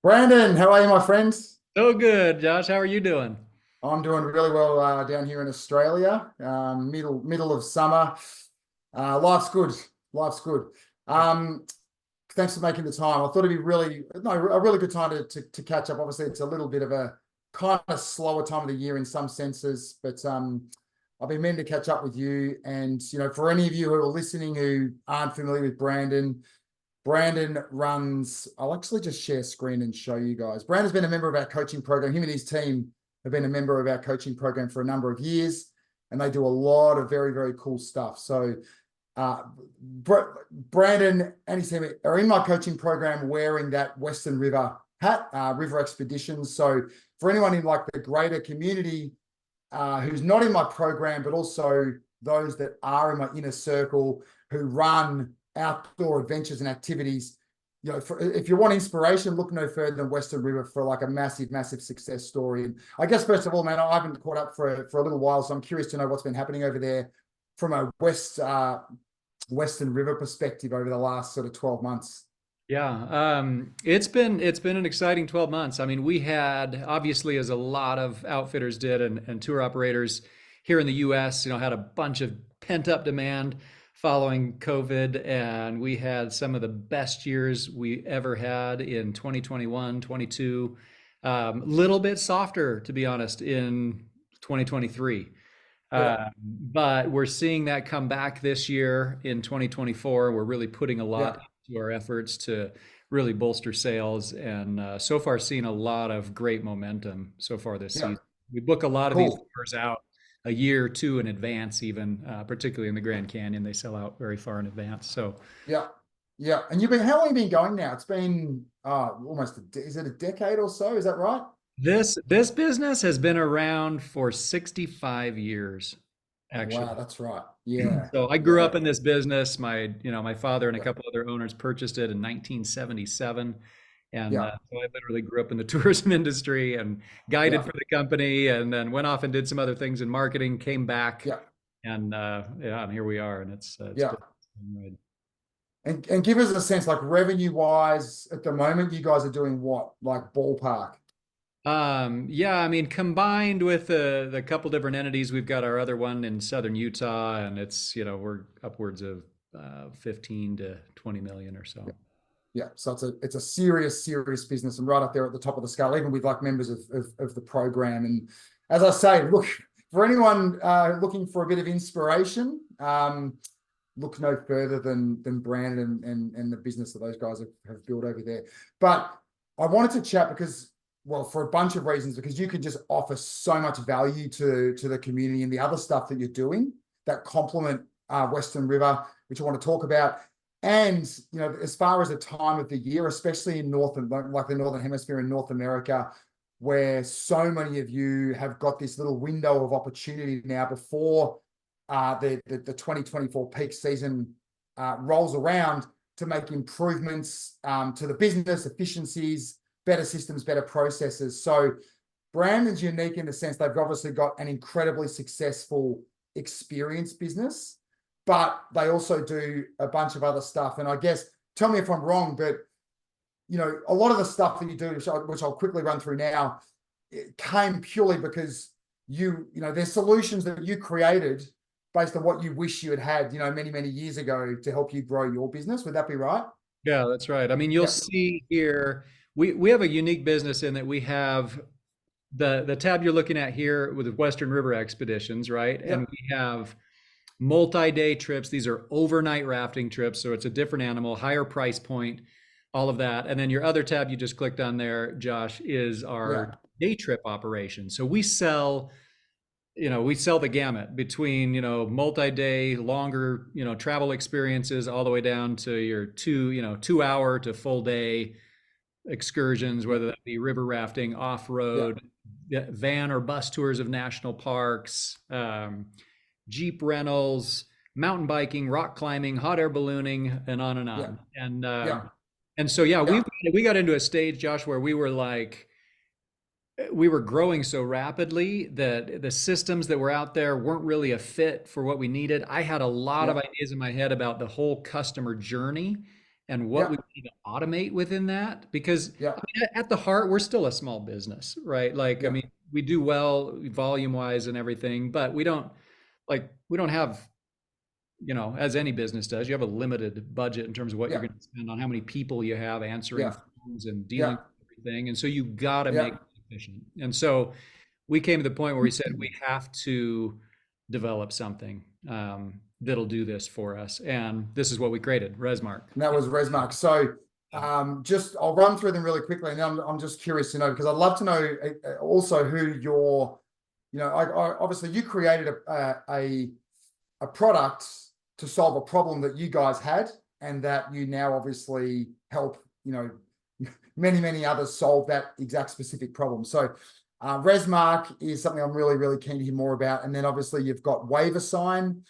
Brandon, how are you, my friend? So good, Josh. How are you doing? I'm doing really well down here in Australia. Middle of summer. Life's good. Life's good. Um, Thanks for making the time. I thought it'd be a really good time to catch up. Obviously, it's a little bit of a kind of slower time of the year in some senses, but I've been meaning to catch up with you. And for any of you who are listening who aren't familiar with Brandon runs, I'll actually just share screen and show you guys. Brandon's been a member of our coaching program. Him and his team have been a member of our coaching program for a number of years, and they do a lot of very, very cool stuff. So uh, Brandon and his team are in my coaching program wearing that Western River hat, River Expeditions. So for anyone in like the greater community who's not in my program, but also those that are in my inner circle who run outdoor adventures and activities. If you want inspiration, look no further than Western River for like a massive, massive success story. And I guess first of all, man, I haven't caught up for a little while, so I'm curious to know what's been happening over there from a Western River perspective over the last sort of 12 months. Yeah, it's been an exciting 12 months. I mean, we had obviously, as a lot of outfitters did, and tour operators here in the U.S., had a bunch of pent up demand following COVID, and we had some of the best years we ever had in 2021, 22. Little bit softer, to be honest, in 2023. Yeah, But we're seeing that come back this year in 2024. We're really putting a yeah, lot into our efforts to really bolster sales, and so far seeing a lot of great momentum so far this yeah. season. We book a lot of these Cool. tours out a year or two in advance, even particularly in the Grand Canyon. They sell out very far in advance. So Yeah, yeah. And how long have you been going now? It's been almost is it a decade or so? Is that right? this business has been around for 65 years, Wow, actually. that's right. Yeah, So I grew up yeah, in this business. My father and a yeah, couple other owners purchased it in 1977. And yeah, so I literally grew up in the tourism industry and guided yeah, for the company, and then went off and did some other things in marketing, came back, yeah, and yeah, and here we are. And it's yeah. been a ride. And give us a sense, like revenue wise, at the moment, you guys are doing what, like ballpark? Yeah, I mean, combined with the couple different entities, we've got our other one in southern Utah, and we're upwards of 15 to 20 million or so. Yeah, so it's a serious, serious business and right up there at the top of the scale, even with like members of the program. And as I say, look, for anyone looking for a bit of inspiration, look no further than Brandon and the business that those guys have built over there. But I wanted to chat because, well, for a bunch of reasons, because you can just offer so much value to the community and the other stuff that you're doing that complement Western River, which I want to talk about. And as far as the time of the year, especially in like the Northern Hemisphere in North America, where so many of you have got this little window of opportunity now before the 2024 peak season rolls around to make improvements to the business efficiencies, better systems, better processes. So Brandon's unique in the sense they've obviously got an incredibly successful experience business, but they also do a bunch of other stuff. And I guess, tell me if I'm wrong, but a lot of the stuff that you do, which I'll quickly run through now, it came purely because there's solutions that you created based on what you wish you had many, many years ago to help you grow your business. Would that be right? Yeah, that's right. I mean, you'll Yeah. see here, we have a unique business in that we have the tab you're looking at here with the Western River Expeditions, right? And Yeah. we have multi-day trips. These are overnight rafting trips, so it's a different animal, higher price point, all of that. And then your other tab you just clicked on there, Josh, is our Yeah. day trip operation. So we sell the gamut between, multi-day, longer, travel experiences all the way down to your 2 hour to full day excursions, Yeah. whether that be river rafting, Yeah. off-road, van or bus tours of national parks, Jeep rentals, mountain biking, rock climbing, hot air ballooning, and on and Yeah. on. And Yeah. so yeah, Yeah. we got into a stage, Josh, where we were growing so rapidly that the systems that were out there weren't really a fit for what we needed. I had a lot Yeah. of ideas in my head about the whole customer journey and what Yeah. we need to automate within that. Because Yeah. I mean, at the heart, we're still a small business, right? Like, I Yeah. mean, we do well volume wise and everything, but we don't have, as any business does, you have a limited budget in terms of what you're Yeah. going to spend on how many people you have answering Yeah. phones and dealing Yeah. with everything. And so you got to make Yeah. it efficient. And so we came to the point where we said we have to develop something that'll do this for us. And this is what we created, Resmark. And that was Resmark. So just I'll run through them really quickly, and then I'm just curious to know, because I'd love to know also who your, obviously you created a product to solve a problem that you guys had, and that you now obviously help, many others solve that exact specific problem. So Resmark is something I'm really, really keen to hear more about. And then obviously you've got Waiver Sign,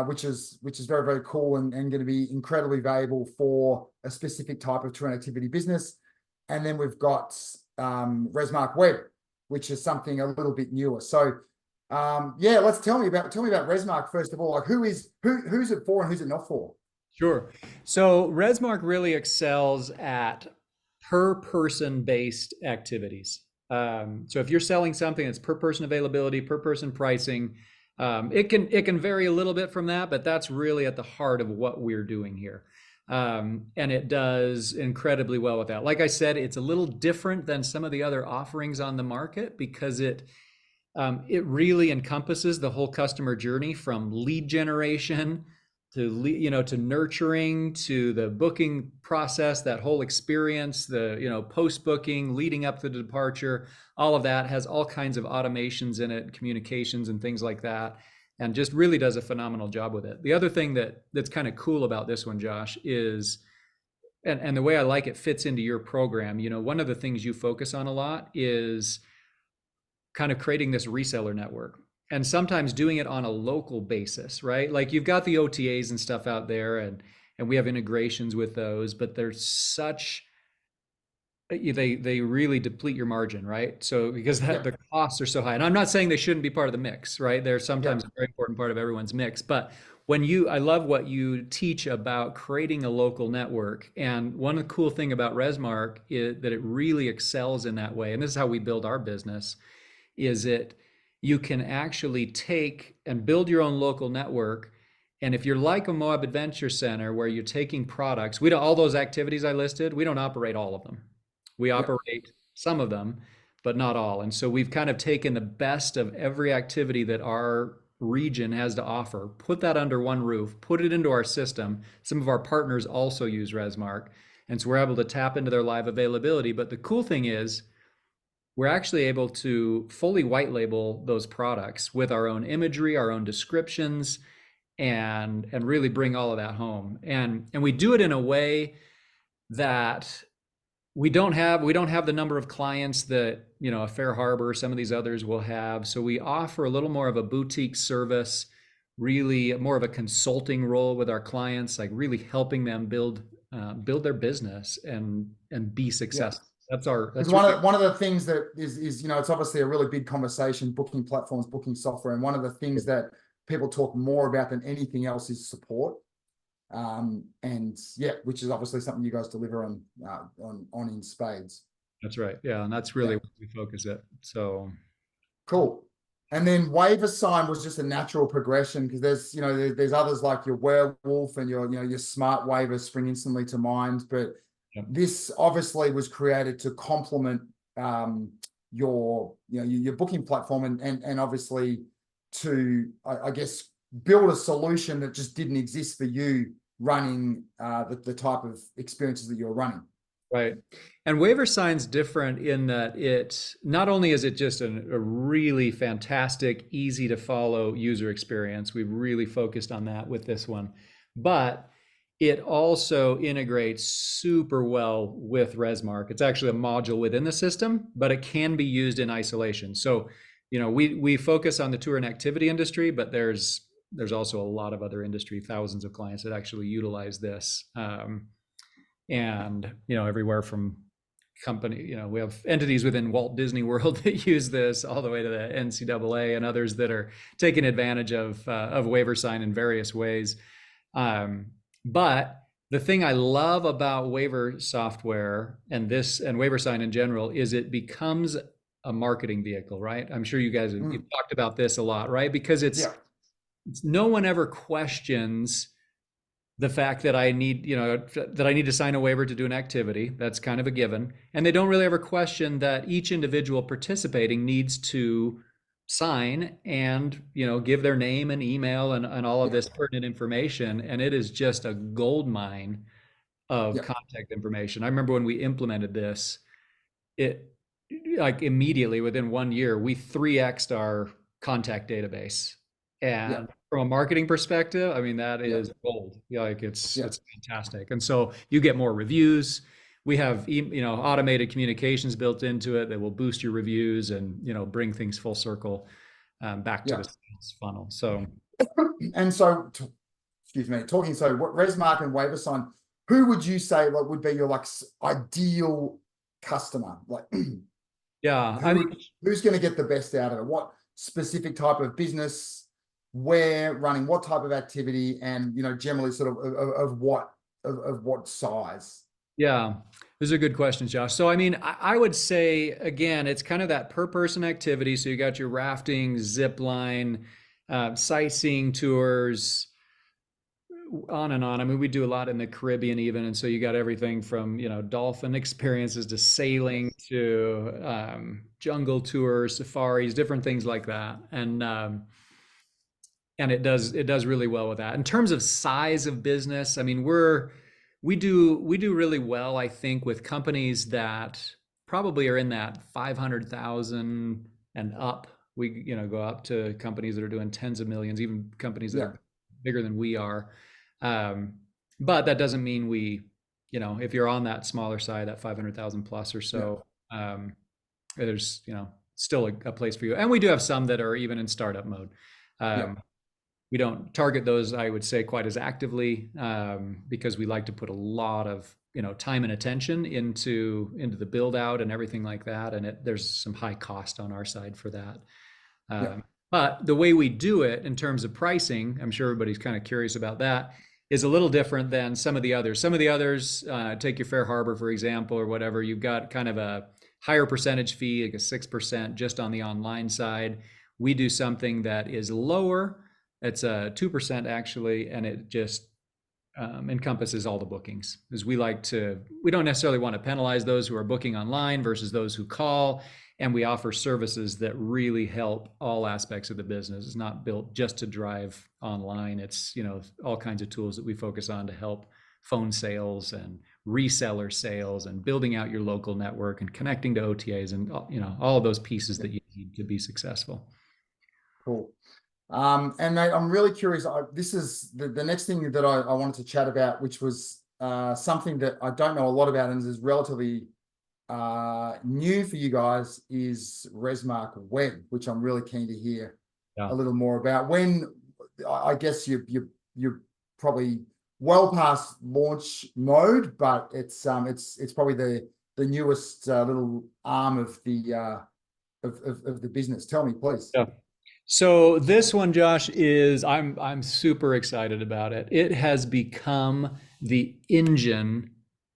which is very, very cool and going to be incredibly valuable for a specific type of tour and activity business. And then we've got Resmark Web, which is something a little bit newer. So yeah, tell me about Resmark first of all. Like who's it for and who's it not for? Sure. So Resmark really excels at per person based activities. So if you're selling something that's per person availability, per person pricing, it can vary a little bit from that, but that's really at the heart of what we're doing here. And it does incredibly well with that. Like I said, it's a little different than some of the other offerings on the market because it really encompasses the whole customer journey from lead generation to nurturing, to the booking process, that whole experience, the post booking leading up to the departure. All of that has all kinds of automations in it, communications and things like that, and just really does a phenomenal job with it. The other thing that's kind of cool about this one, Josh, is and the way I like it fits into your program. One of the things you focus on a lot is kind of creating this reseller network, and sometimes doing it on a local basis, right? Like you've got the OTAs and stuff out there, and we have integrations with those, but they're such they really deplete your margin, right? So because Yeah. the costs are so high, and I'm not saying they shouldn't be part of the mix, right? They're Yeah. sometimes a very important part of everyone's mix, but I love what you teach about creating a local network. And one of the cool thing about Resmark is that it really excels in that way. And this is how we build our business, is it you can actually take and build your own local network. And if you're like a Moab Adventure Center where you're taking products, we don't, all those activities I listed, we don't operate all of them. We Yeah. operate some of them, but not all. And so we've kind of taken the best of every activity that our region has to offer, put that under one roof, put it into our system. Some of our partners also use Resmark. And so we're able to tap into their live availability. But the cool thing is, we're actually able to fully white label those products with our own imagery, our own descriptions, and really bring all of that home. And we do it in a way that we don't have the number of clients that a Fair Harbor, some of these others will have. So we offer a little more of a boutique service, really more of a consulting role with our clients, like really helping them build their business and be Yeah. successful. That's Because really one of the things that is it's obviously a really big conversation, booking platforms, booking software, and one of the things that people talk more about than anything else is support. And yeah, which is obviously something you guys deliver on in spades. That's right. Yeah, and that's really Yeah. what we focus it. So Cool. And then Waiver Sign was just a natural progression, because there's others like your Werewolf and your Smart Waiver spring instantly to mind, but yeah. this obviously was created to complement your booking platform and obviously to I guess build a solution that just didn't exist for you running the type of experiences that you're running. Right. And Waiver Sign's different in that it not only is it just a really fantastic, easy to follow user experience, we've really focused on that with this one, but it also integrates super well with Resmark. It's actually a module within the system, but it can be used in isolation. So, we focus on the tour and activity industry, but there's also a lot of other industry, thousands of clients that actually utilize this. And everywhere from company, we have entities within Walt Disney World that use this, all the way to the NCAA and others that are taking advantage of Waiver Sign in various ways. But The thing I love about waiver software and WaiverSign in general is it becomes a marketing vehicle, right? I'm sure you guys have you've Mm, talked about this a lot, right? Because yeah, it's no one ever questions the fact that I need, that I need to sign a waiver to do an activity. That's kind of a given. And they don't really ever question that each individual participating needs to sign and, give their name and email and all of yeah, this pertinent information. And it is just a gold mine of yeah, contact information. I remember when we implemented this, it like immediately within 1 year, we 3x'd our contact database. yeah, And from a marketing perspective, I mean, that yeah, is gold. Yeah, like yeah, it's fantastic. And so you get more reviews. We have, automated communications built into it that will boost your reviews and, bring things full circle, back to yeah. the sales funnel. So And so, excuse me, talking, so what Resmark and WaverSign, who would you say like would be your like ideal customer? Like yeah, I who mean, would, who's going to get the best out of it? What specific type of business, where, running what type of activity, and generally sort of what of what size? yeah, those are good questions, Josh. So, I mean, I would say, again, it's kind of that per person activity. So, you got your rafting, zip line, sightseeing tours, on and on. I mean, we do a lot in the Caribbean, even. And so, you got everything from, dolphin experiences to sailing Yes. to jungle tours, safaris, different things like that. And it does really well with that. In terms of size of business, I mean, we do really well, I think, with companies that probably are in that 500,000 and up. We go up to companies that are doing tens of millions, even companies that Yeah, are bigger than we are. Um, but that doesn't mean if you're on that smaller side, that 500,000 plus or yeah, so, there's still a place for you. And we do have some that are even in startup mode. yeah, Um, we don't target those, I would say, quite as actively, because we like to put a lot of time and attention into the build out and everything like that, and there's some high cost on our side for that. yeah, But the way we do it in terms of pricing, I'm sure everybody's kind of curious about that, is a little different than some of the others. Some of the others, take your Fair Harbor, for example, or whatever, you've got kind of a higher percentage fee, like a 6% just on the online side. We do something that is lower. It's a 2% actually, and it just encompasses all the bookings. Because we don't necessarily want to penalize those who are booking online versus those who call. And we offer services that really help all aspects of the business. It's not built just to drive online. It's, all kinds of tools that we focus on to help phone sales and reseller sales and building out your local network and connecting to OTAs and, all of those pieces yeah. that you need to be successful. Cool. And mate, I'm really curious. This is the next thing that I wanted to chat about, which was something that I don't know a lot about and is relatively new for you guys, is Resmark Web, which I'm really keen to hear Yeah. a little more about. When I guess you're probably well past launch mode, but it's probably the newest little arm of the business. Tell me, please. Yeah. So this one, Josh, is I'm super excited about it. It has become the engine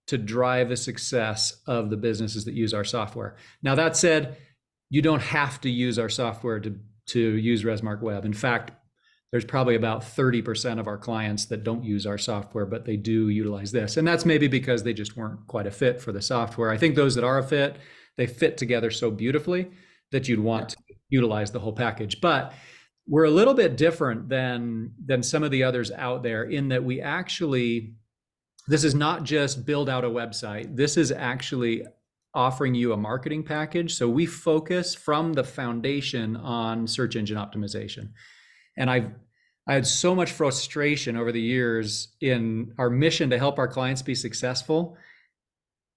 to drive the success of the businesses that use our software. Now, that said, you don't have to use our software to use Resmark Web. In fact, there's probably about 30% of our clients that don't use our software, but they do utilize this. And that's maybe because they just weren't quite a fit for the software. I think those that are a fit, they fit together so beautifully that you'd want Yeah, to utilize the whole package. But we're a little bit different than some of the others out there in that this is not just build out a website. This is actually offering you a marketing package. So we focus from the foundation on search engine optimization. And I had so much frustration over the years in our mission to help our clients be successful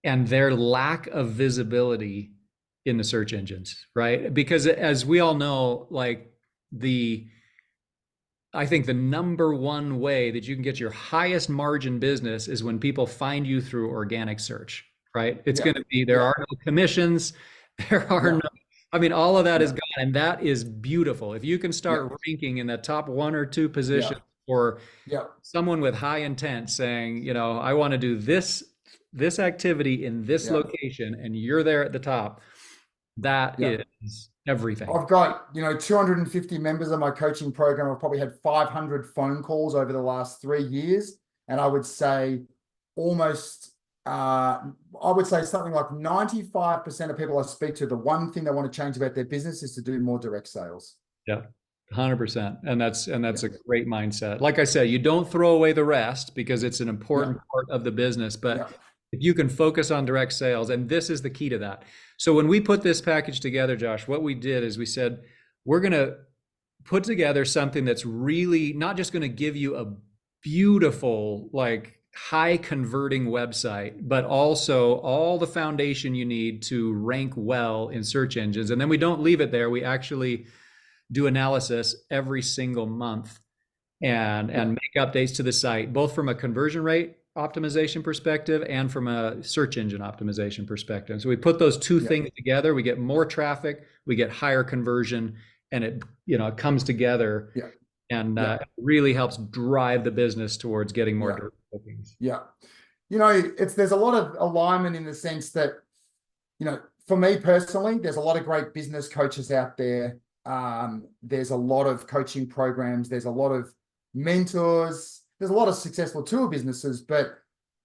and their lack of visibility in the search engines, right? Because as we all know, like I think the number one way that you can get your highest margin business is when people find you through organic search, right? It's yeah, going to be, there yeah, are no commissions, there are yeah, no, I mean, all of that is yeah, gone, and that is beautiful. If you can yeah, start ranking in the top one or two yeah, positions or Yeah. someone with high intent saying, I want to do this activity in this Yeah. location, and you're there at the top. That Yeah. is everything. I've got, 250 members of my coaching program. I've probably had 500 phone calls over the last 3 years. And I would say almost, I would say something like 95% of people I speak to, the one thing they want to change about their business is to do more direct sales. Yeah. 100%. And that's Yeah. a great mindset. Like I said, you don't throw away the rest because it's an important Yeah. part of the business, but Yeah. if you can focus on direct sales, and this is the key to that. So when we put this package together, Josh, what we did is we said, we're going to put together something that's really not just going to give you a beautiful, like high converting website, but also all the foundation you need to rank well in search engines. And then we don't leave it there. We actually do analysis every single month and make updates to the site, both from a conversion rate optimization perspective and from a search engine optimization perspective. So we put those two things together, we get more traffic, we get higher conversion, and it comes together and really helps drive the business towards getting more direct bookings. Yeah. There's a lot of alignment in the sense that, for me personally, there's a lot of great business coaches out there. There's a lot of coaching programs. There's a lot of mentors. There's a lot of successful tour businesses, but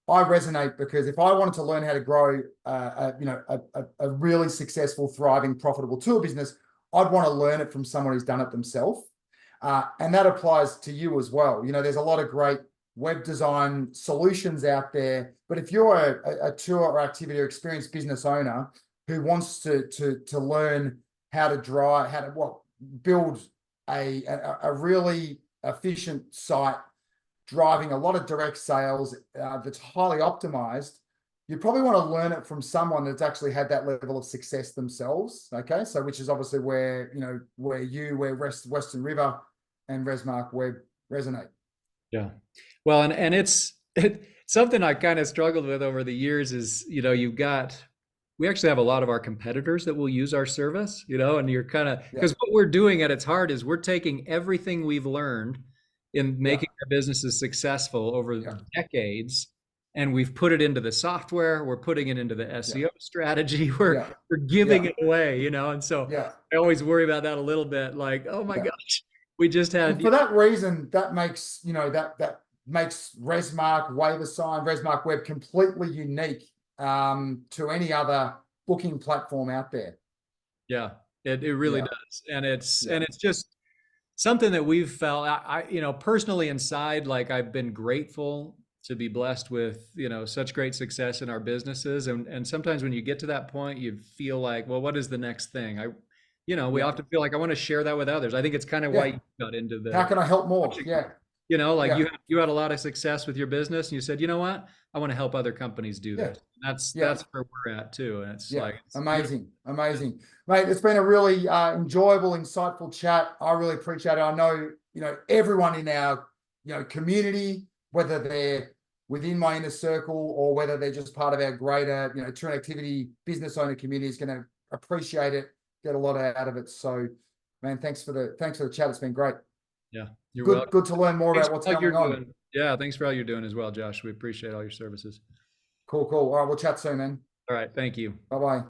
I resonate because if I wanted to learn how to grow, a really successful, thriving, profitable tour business, I'd want to learn it from someone who's done it themselves. And that applies to you as well. There's a lot of great web design solutions out there, but if you're a tour or activity or experienced business owner who wants to learn how to build a really efficient site, driving a lot of direct sales that's highly optimized, you probably want to learn it from someone that's actually had that level of success themselves. Okay, so which is obviously where Western River and Resmark Web resonate. Yeah, well, and it's something I kind of struggled with over the years is, we actually have a lot of our competitors that will use our service, and you're kind of, because what we're doing at its heart is we're taking everything we've learned in making our businesses successful over decades, and we've put it into the software, we're putting it into the SEO strategy, we're giving it away, and so I always worry about that a little bit, like, oh my gosh, we just had. And for that reason, that makes, that makes Resmark, Resmark Web completely unique to any other booking platform out there. Yeah, it really does. And it's just something that we've felt, I personally inside, like I've been grateful to be blessed with, such great success in our businesses. And sometimes when you get to that point, you feel like, well, what is the next thing? We often feel like I want to share that with others. I think it's kind of why you got into the. How can I help more? Yeah. You had a lot of success with your business and you said, you know what? I want to help other companies do this. That's where we're at too. And it's amazing. Mate, it's been a really enjoyable, insightful chat. I really appreciate it. I know, everyone in our, community, whether they're within my inner circle or whether they're just part of our greater, tour and activity business owner community, is going to appreciate it, get a lot out of it. So, man, thanks for the chat. It's been great. Yeah, you're welcome. Good to learn more about what's going on. Yeah, thanks for all you're doing as well, Josh. We appreciate all your services. Cool. All right, we'll chat soon, man. All right, thank you. Bye-bye.